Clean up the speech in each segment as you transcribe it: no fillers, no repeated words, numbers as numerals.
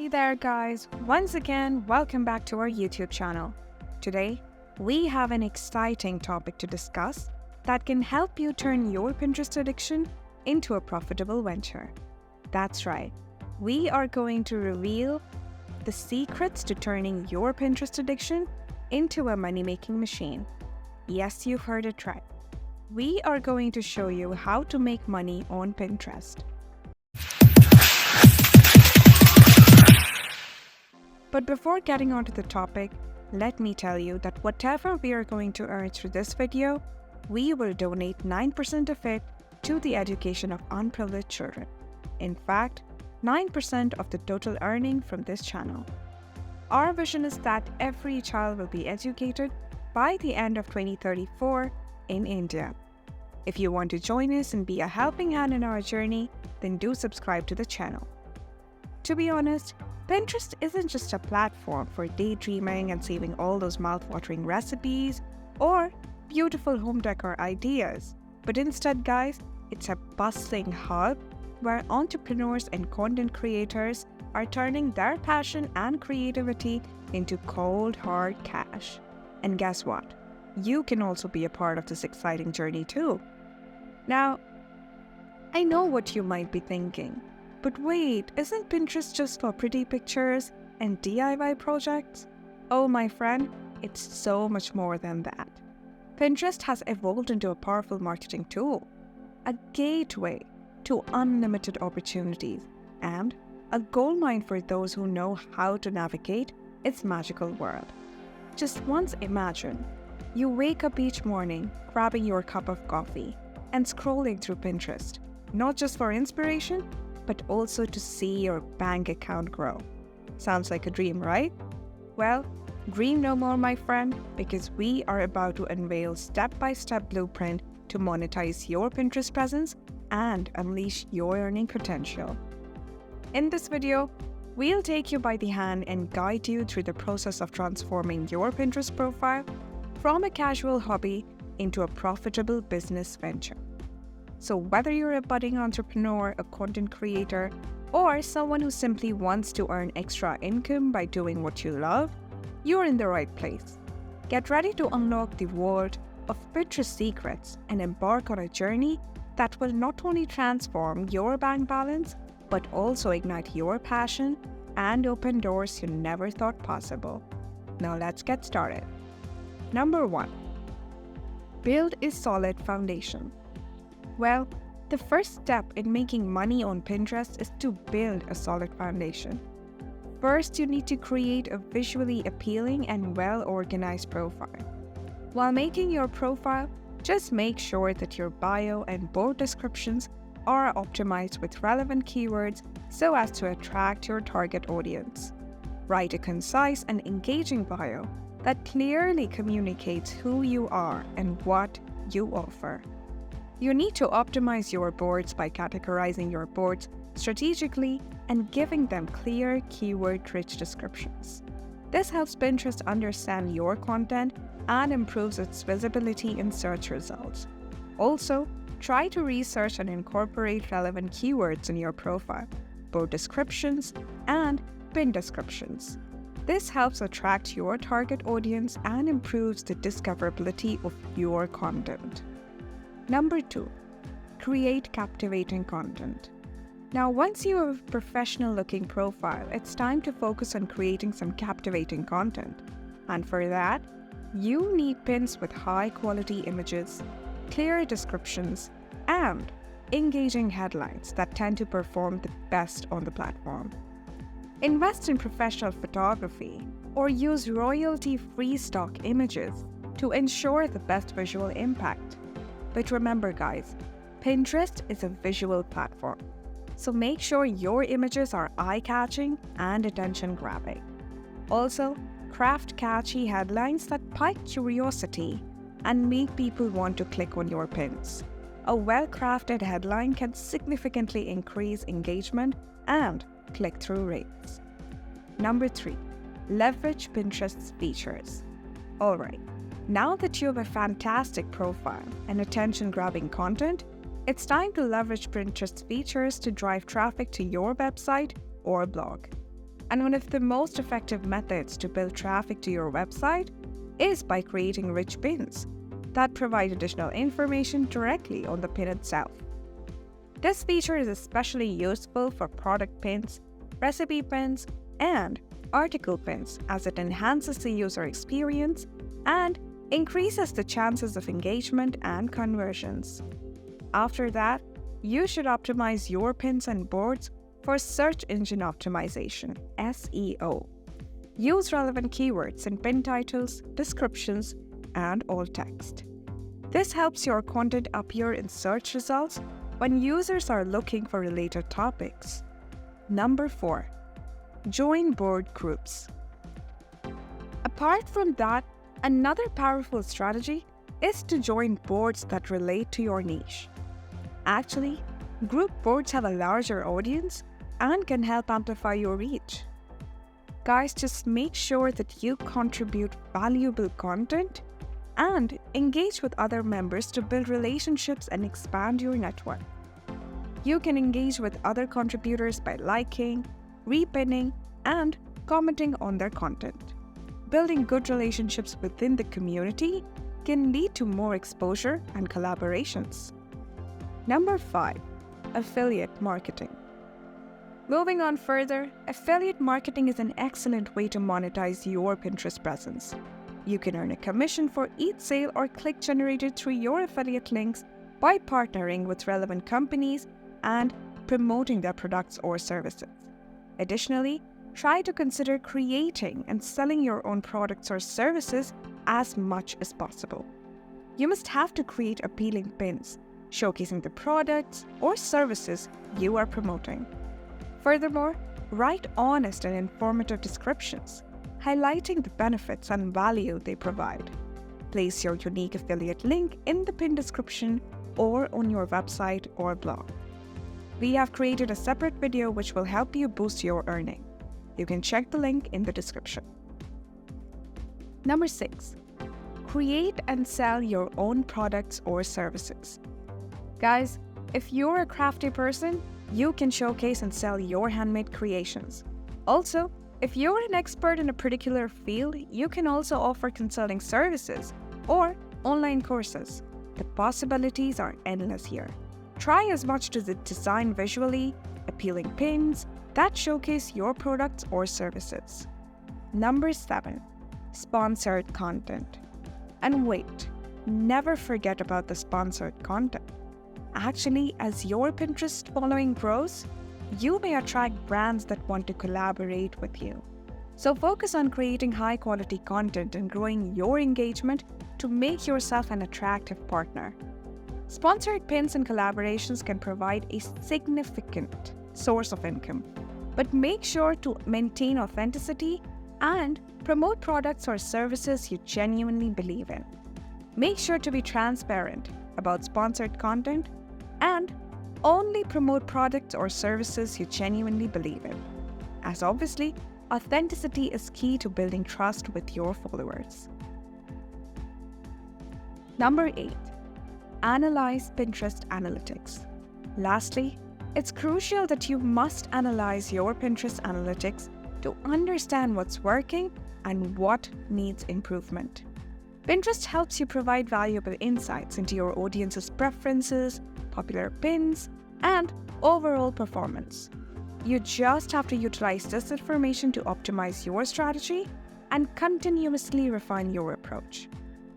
there guys, once again welcome back to our YouTube channel. Today we have an exciting topic to discuss that can help you turn your Pinterest addiction into a profitable venture. That's right, we are going to reveal the secrets to turning your Pinterest addiction into a money-making machine. Yes, you've heard it right. We are going to show you how to make money on Pinterest. But before getting onto the topic, let me tell you that whatever we are going to earn through this video, we will donate 9% of it to the education of unprivileged children. In fact, 9% of the total earning from this channel. Our vision is that every child will be educated by the end of 2034 in India. If you want to join us and be a helping hand in our journey, then do subscribe to the channel. To be honest, Pinterest isn't just a platform for daydreaming and saving all those mouth-watering recipes or beautiful home decor ideas. But instead, guys, it's a bustling hub where entrepreneurs and content creators are turning their passion and creativity into cold, hard cash. And guess what? You can also be a part of this exciting journey too. Now, I know what you might be thinking. But wait, isn't Pinterest just for pretty pictures and DIY projects? Oh my friend, it's so much more than that. Pinterest has evolved into a powerful marketing tool, a gateway to unlimited opportunities, and a goldmine for those who know how to navigate its magical world. Just once imagine, you wake up each morning grabbing your cup of coffee and scrolling through Pinterest, not just for inspiration, but also to see your bank account grow. Sounds like a dream, right? Well, dream no more, my friend, because we are about to unveil step-by-step blueprint to monetize your Pinterest presence and unleash your earning potential. In this video, we'll take you by the hand and guide you through the process of transforming your Pinterest profile from a casual hobby into a profitable business venture. So whether you're a budding entrepreneur, a content creator, or someone who simply wants to earn extra income by doing what you love, you're in the right place. Get ready to unlock the world of Pinterest secrets and embark on a journey that will not only transform your bank balance, but also ignite your passion and open doors you never thought possible. Now let's get started. Number 1. Build a solid foundation. Well, the first step in making money on Pinterest is to build a solid foundation. First, you need to create a visually appealing and well-organized profile. While making your profile, just make sure that your bio and bold descriptions are optimized with relevant keywords so as to attract your target audience. Write a concise and engaging bio that clearly communicates who you are and what you offer. You need to optimize your boards by categorizing your boards strategically and giving them clear, keyword-rich descriptions. This helps Pinterest understand your content and improves its visibility in search results. Also, try to research and incorporate relevant keywords in your profile, board descriptions, and pin descriptions. This helps attract your target audience and improves the discoverability of your content. Number 2. Create captivating content. Now, once you have a professional-looking profile, it's time to focus on creating some captivating content. And for that, you need pins with high-quality images, clear descriptions, and engaging headlines that tend to perform the best on the platform. Invest in professional photography or use royalty-free stock images to ensure the best visual impact. But remember guys, Pinterest is a visual platform, so make sure your images are eye-catching and attention-grabbing. Also, craft catchy headlines that pique curiosity and make people want to click on your pins. A well-crafted headline can significantly increase engagement and click-through rates. Number 3. Leverage Pinterest's features. Alright. Now that you have a fantastic profile and attention-grabbing content, it's time to leverage Pinterest features to drive traffic to your website or blog. And one of the most effective methods to build traffic to your website is by creating rich pins that provide additional information directly on the pin itself. This feature is especially useful for product pins, recipe pins, and article pins as it enhances the user experience and increases the chances of engagement and conversions. After that, you should optimize your pins and boards for search engine optimization, SEO. Use relevant keywords in pin titles, descriptions, and alt text. This helps your content appear in search results when users are looking for related topics. Number 4. Join board groups. Apart from that, another powerful strategy is to join boards that relate to your niche. Actually, group boards have a larger audience and can help amplify your reach. Guys, just make sure that you contribute valuable content and engage with other members to build relationships and expand your network. You can engage with other contributors by liking, repinning, and commenting on their content. Building good relationships within the community can lead to more exposure and collaborations. Number 5. Affiliate marketing. Moving on further, affiliate marketing is an excellent way to monetize your Pinterest presence. You can earn a commission for each sale or click generated through your affiliate links by partnering with relevant companies and promoting their products or services. Additionally, try to consider creating and selling your own products or services as much as possible. You must have to create appealing pins, showcasing the products or services you are promoting. Furthermore, write honest and informative descriptions, highlighting the benefits and value they provide. Place your unique affiliate link in the pin description or on your website or blog. We have created a separate video which will help you boost your earning. You can check the link in the description. Number 6. Create and sell your own products or services. Guys, if you're a crafty person, you can showcase and sell your handmade creations. Also, if you're an expert in a particular field, you can also offer consulting services or online courses. The possibilities are endless here. Try as much to design visually appealing pins that showcase your products or services. Number 7. Sponsored content. And wait, never forget about the sponsored content. Actually, as your Pinterest following grows, you may attract brands that want to collaborate with you. So focus on creating high-quality content and growing your engagement to make yourself an attractive partner. Sponsored pins and collaborations can provide a significant source of income, but make sure to maintain authenticity and promote products or services you genuinely believe in. Make sure to be transparent about sponsored content and only promote products or services you genuinely believe in, as obviously, authenticity is key to building trust with your followers. Number 8. Analyze Pinterest analytics. Lastly, it's crucial that you must analyze your Pinterest analytics to understand what's working and what needs improvement. Pinterest helps you provide valuable insights into your audience's preferences, popular pins, and overall performance. You just have to utilize this information to optimize your strategy and continuously refine your approach.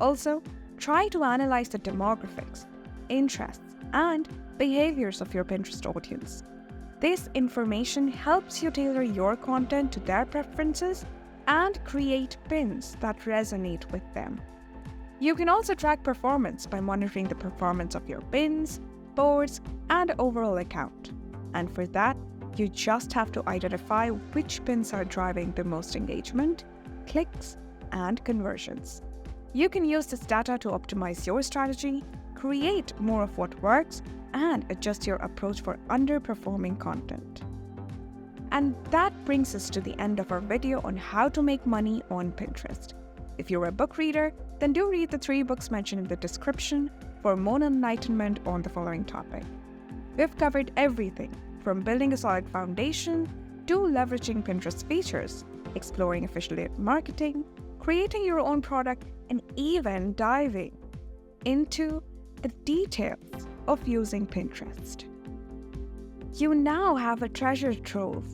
Also, try to analyze the demographics, interests, and behaviors of your Pinterest audience. This information helps you tailor your content to their preferences and create pins that resonate with them. You can also track performance by monitoring the performance of your pins, boards, and overall account. And for that, you just have to identify which pins are driving the most engagement, clicks, and conversions. You can use this data to optimize your strategy, create more of what works, and adjust your approach for underperforming content. And that brings us to the end of our video on how to make money on Pinterest. If you're a book reader, then do read the 3 books mentioned in the description for more enlightenment on the following topic. We've covered everything from building a solid foundation to leveraging Pinterest features, exploring affiliate marketing, creating your own product, and even diving into the details of using Pinterest. You now have a treasure trove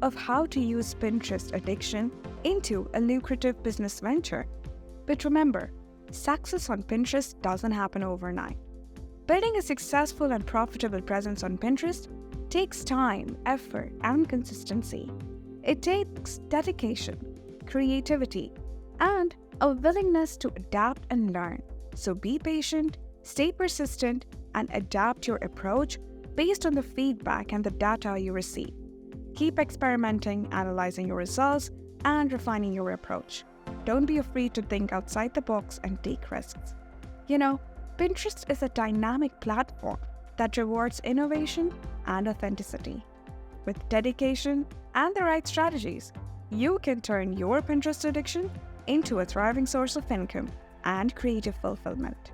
of how to use Pinterest addiction into a lucrative business venture. But remember, success on Pinterest doesn't happen overnight. Building a successful and profitable presence on Pinterest takes time, effort, and consistency. It takes dedication, creativity, and a willingness to adapt and learn. So be patient, stay persistent, and adapt your approach based on the feedback and the data you receive. Keep experimenting, analyzing your results, and refining your approach. Don't be afraid to think outside the box and take risks. Pinterest is a dynamic platform that rewards innovation and authenticity. With dedication and the right strategies, you can turn your Pinterest addiction into a thriving source of income and creative fulfillment.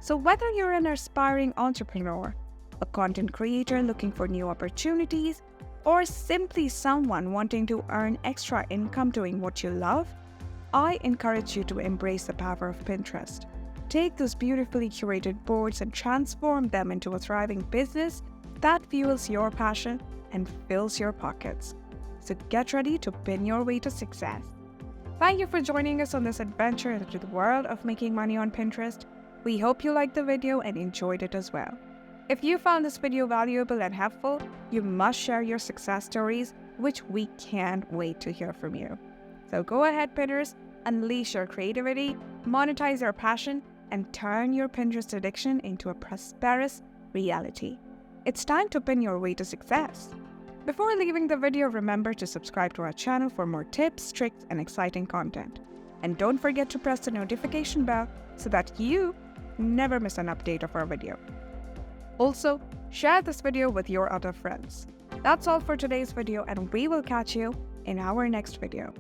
So whether you're an aspiring entrepreneur, a content creator looking for new opportunities, or simply someone wanting to earn extra income doing what you love, I encourage you to embrace the power of Pinterest. Take those beautifully curated boards and transform them into a thriving business that fuels your passion and fills your pockets. So get ready to pin your way to success. Thank you for joining us on this adventure into the world of making money on Pinterest. We hope you liked the video and enjoyed it as well. If you found this video valuable and helpful, you must share your success stories, which we can't wait to hear from you. So go ahead, pinners, unleash your creativity, monetize your passion, and turn your Pinterest addiction into a prosperous reality. It's time to pin your way to success. Before leaving the video, remember to subscribe to our channel for more tips, tricks, and exciting content. And don't forget to press the notification bell so that you never miss an update of our video. Also, share this video with your other friends. That's all for today's video, and we will catch you in our next video.